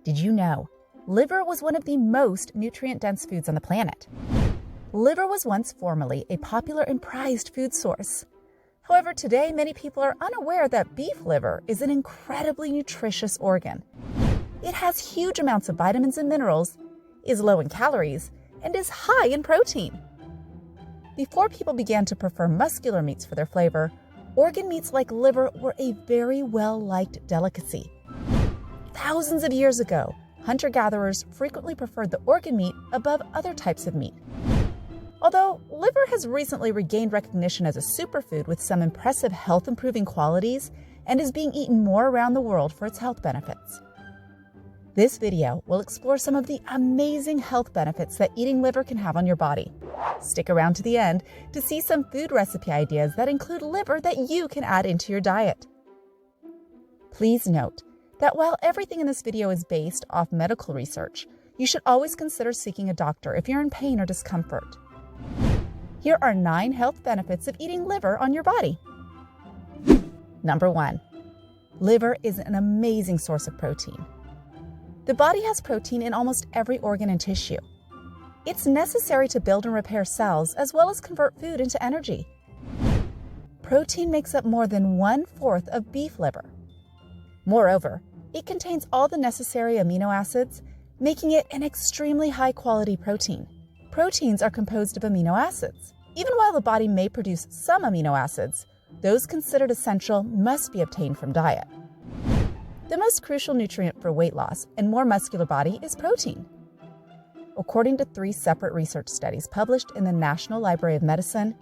Did you know liver was one of the most nutrient-dense foods on the planet? Liver was once formerly a popular and prized food source. However, today many people are unaware that beef liver is an incredibly nutritious organ. It has huge amounts of vitamins and minerals, is low in calories, and is high in protein. Before people began to prefer muscular meats for their flavor, organ meats like liver were a very well-liked delicacy. Thousands of years ago, hunter-gatherers frequently preferred the organ meat above other types of meat. Although liver has recently regained recognition as a superfood with some impressive health-improving qualities and is being eaten more around the world for its health benefits. This video will explore some of the amazing health benefits that eating liver can have on your body. Stick around to the end to see some food recipe ideas that include liver that you can add into your diet. Please note that while everything in this video is based off medical research, you should always consider seeking a doctor if you're in pain or discomfort. Here are 9 health benefits of eating liver on your body. Number 1. Liver is an amazing source of protein. The body has protein in almost every organ and tissue. It's necessary to build and repair cells as well as convert food into energy. Protein makes up more than 1/4 of beef liver. Moreover, it contains all the necessary amino acids, making it an extremely high-quality protein. Proteins are composed of amino acids. Even while the body may produce some amino acids, those considered essential must be obtained from diet. The most crucial nutrient for weight loss and more muscular body is protein. According to 3 separate research studies published in the National Library of Medicine,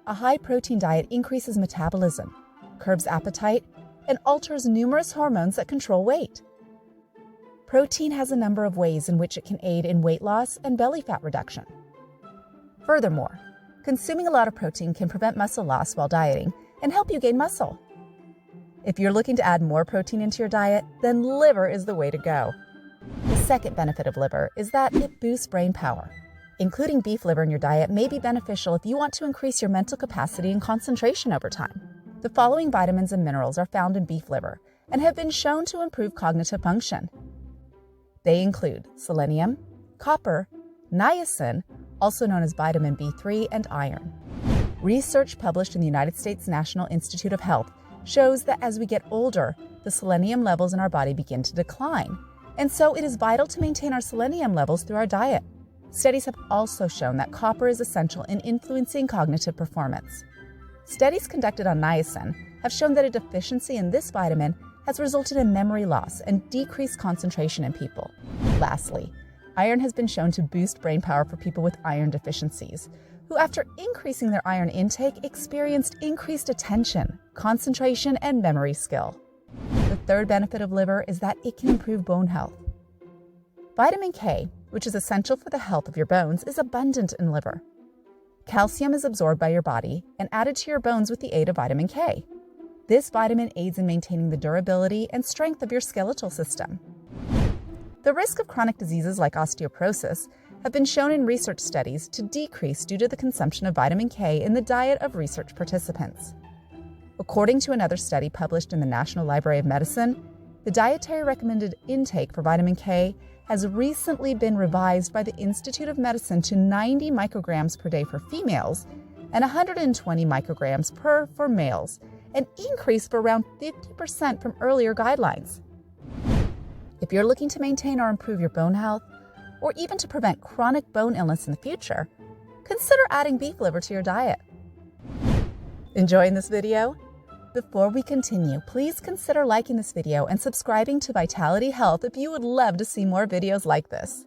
a high-protein diet increases metabolism, curbs appetite, and alters numerous hormones that control weight. Protein has a number of ways in which it can aid in weight loss and belly fat reduction. Furthermore, consuming a lot of protein can prevent muscle loss while dieting and help you gain muscle. If you're looking to add more protein into your diet, then liver is the way to go. The second benefit of liver is that it boosts brain power. Including beef liver in your diet may be beneficial if you want to increase your mental capacity and concentration over time. The following vitamins and minerals are found in beef liver and have been shown to improve cognitive function. They include selenium, copper, niacin, also known as vitamin B3, and iron. Research published in the United States National Institute of Health shows that as we get older, the selenium levels in our body begin to decline, and so it is vital to maintain our selenium levels through our diet. Studies have also shown that copper is essential in influencing cognitive performance. Studies conducted on niacin have shown that a deficiency in this vitamin has resulted in memory loss and decreased concentration in people. Lastly, iron has been shown to boost brain power for people with iron deficiencies, who after increasing their iron intake experienced increased attention, concentration, and memory skill. The third benefit of liver is that it can improve bone health. Vitamin K, which is essential for the health of your bones, is abundant in liver. Calcium is absorbed by your body and added to your bones with the aid of vitamin K. This vitamin aids in maintaining the durability and strength of your skeletal system. The risk of chronic diseases like osteoporosis have been shown in research studies to decrease due to the consumption of vitamin K in the diet of research participants. According to another study published in the National Library of Medicine, the dietary recommended intake for vitamin K has recently been revised by the Institute of Medicine to 90 micrograms per day for females and 120 micrograms for males, an increase of around 50% from earlier guidelines. If you're looking to maintain or improve your bone health, or even to prevent chronic bone illness in the future, consider adding beef liver to your diet. Enjoying this video? Before we continue, please consider liking this video and subscribing to Vitality Health if you would love to see more videos like this.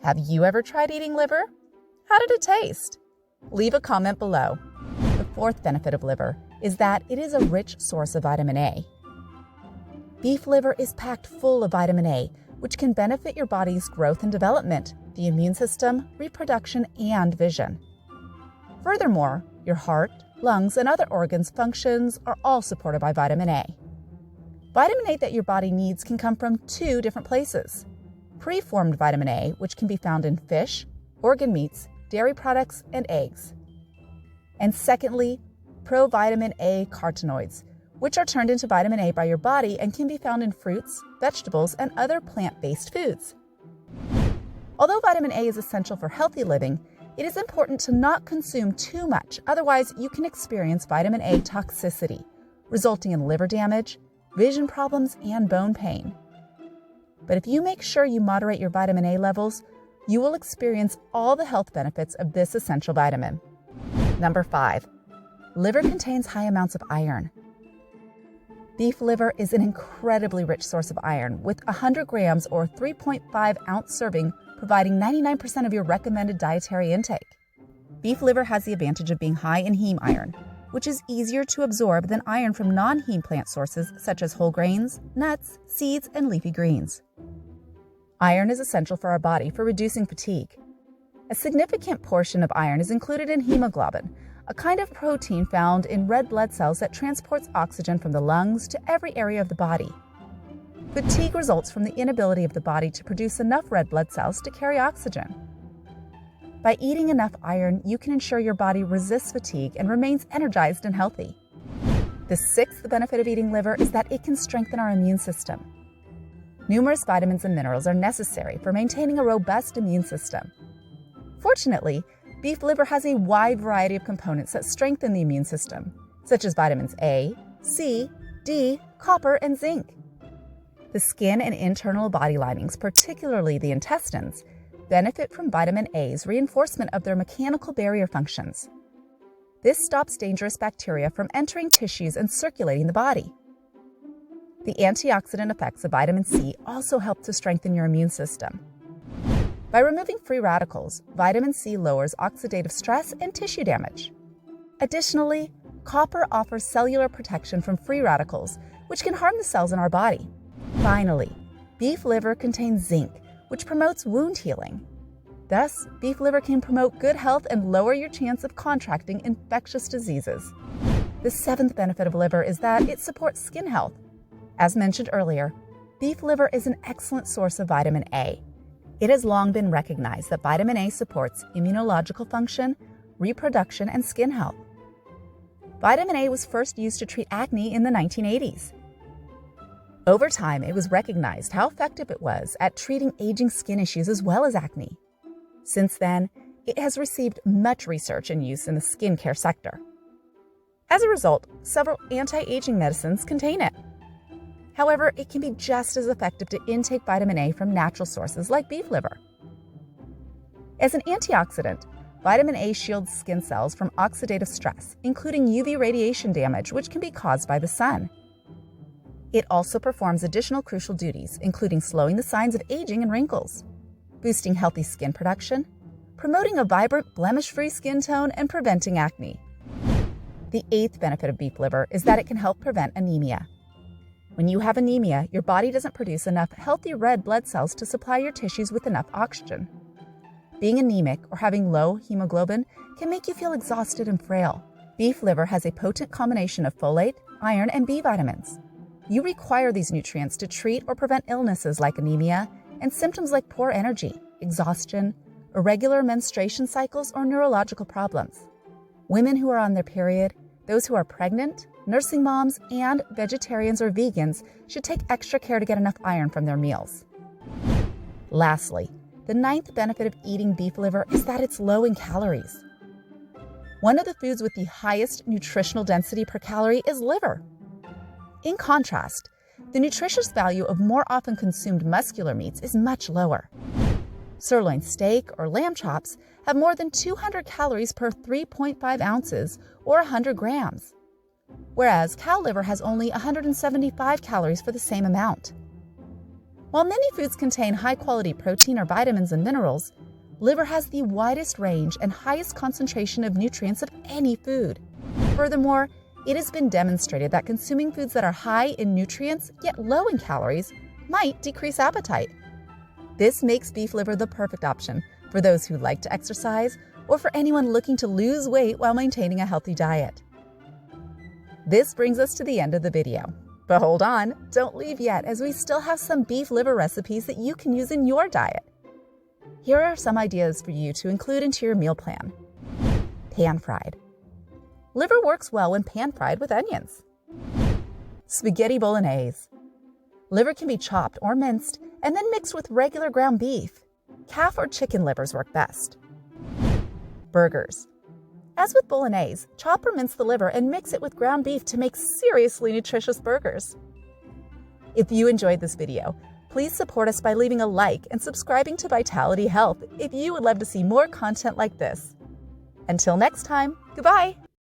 Have you ever tried eating liver? How did it taste? Leave a comment below. The fourth benefit of liver is that it is a rich source of vitamin A. Beef liver is packed full of vitamin A, which can benefit your body's growth and development, the immune system, reproduction, and vision. Furthermore, your heart, lungs, and other organs' functions are all supported by vitamin A. Vitamin A that your body needs can come from 2 different places. Preformed vitamin A, which can be found in fish, organ meats, dairy products, and eggs. And secondly, provitamin A carotenoids, which are turned into vitamin A by your body and can be found in fruits, vegetables, and other plant-based foods. Although vitamin A is essential for healthy living, it is important to not consume too much, otherwise you can experience vitamin A toxicity, resulting in liver damage, vision problems, and bone pain. But if you make sure you moderate your vitamin A levels, you will experience all the health benefits of this essential vitamin. Number 5. Liver contains high amounts of iron. Beef liver is an incredibly rich source of iron, with 100 grams or 3.5-ounce serving providing 99% of your recommended dietary intake. Beef liver has the advantage of being high in heme iron, which is easier to absorb than iron from non-heme plant sources such as whole grains, nuts, seeds, and leafy greens. Iron is essential for our body for reducing fatigue. A significant portion of iron is included in hemoglobin, a kind of protein found in red blood cells that transports oxygen from the lungs to every area of the body. Fatigue results from the inability of the body to produce enough red blood cells to carry oxygen. By eating enough iron, you can ensure your body resists fatigue and remains energized and healthy. The 6th benefit of eating liver is that it can strengthen our immune system. Numerous vitamins and minerals are necessary for maintaining a robust immune system. Fortunately, beef liver has a wide variety of components that strengthen the immune system, such as vitamins A, C, D, copper, and zinc. The skin and internal body linings, particularly the intestines, benefit from vitamin A's reinforcement of their mechanical barrier functions. This stops dangerous bacteria from entering tissues and circulating the body. The antioxidant effects of vitamin C also help to strengthen your immune system. By removing free radicals, vitamin C lowers oxidative stress and tissue damage. Additionally, copper offers cellular protection from free radicals, which can harm the cells in our body. Finally, beef liver contains zinc, which promotes wound healing. Thus, beef liver can promote good health and lower your chance of contracting infectious diseases. The 7th benefit of liver is that it supports skin health. As mentioned earlier, beef liver is an excellent source of vitamin A. It has long been recognized that vitamin A supports immunological function, reproduction, and skin health. Vitamin A was first used to treat acne in the 1980s. Over time, it was recognized how effective it was at treating aging skin issues as well as acne. Since then, it has received much research and use in the skincare sector. As a result, several anti-aging medicines contain it. However, it can be just as effective to intake vitamin A from natural sources like beef liver. As an antioxidant, vitamin A shields skin cells from oxidative stress, including UV radiation damage, which can be caused by the sun. It also performs additional crucial duties, including slowing the signs of aging and wrinkles, boosting healthy skin production, promoting a vibrant, blemish-free skin tone, and preventing acne. The 8th benefit of beef liver is that it can help prevent anemia. When you have anemia, your body doesn't produce enough healthy red blood cells to supply your tissues with enough oxygen. Being anemic or having low hemoglobin can make you feel exhausted and frail. Beef liver has a potent combination of folate, iron, and B vitamins. You require these nutrients to treat or prevent illnesses like anemia and symptoms like poor energy, exhaustion, irregular menstruation cycles, or neurological problems. Women who are on their period, those who are pregnant, nursing moms, and vegetarians or vegans should take extra care to get enough iron from their meals. Lastly, the 9th benefit of eating beef liver is that it's low in calories. One of the foods with the highest nutritional density per calorie is liver. In contrast, the nutritious value of more often consumed muscular meats is much lower. Sirloin steak or lamb chops have more than 200 calories per 3.5 ounces or 100 grams, whereas cow liver has only 175 calories for the same amount. While many foods contain high-quality protein or vitamins and minerals, liver has the widest range and highest concentration of nutrients of any food. Furthermore, it has been demonstrated that consuming foods that are high in nutrients yet low in calories might decrease appetite. This makes beef liver the perfect option for those who like to exercise or for anyone looking to lose weight while maintaining a healthy diet. This brings us to the end of the video. But hold on, don't leave yet, as we still have some beef liver recipes that you can use in your diet. Here are some ideas for you to include into your meal plan. Pan-fried. Liver works well when pan-fried with onions. Spaghetti bolognese. Liver can be chopped or minced and then mixed with regular ground beef. Calf or chicken livers work best. Burgers. As with bolognese, chop or mince the liver and mix it with ground beef to make seriously nutritious burgers. If you enjoyed this video, please support us by leaving a like and subscribing to Vitality Health if you would love to see more content like this. Until next time, goodbye!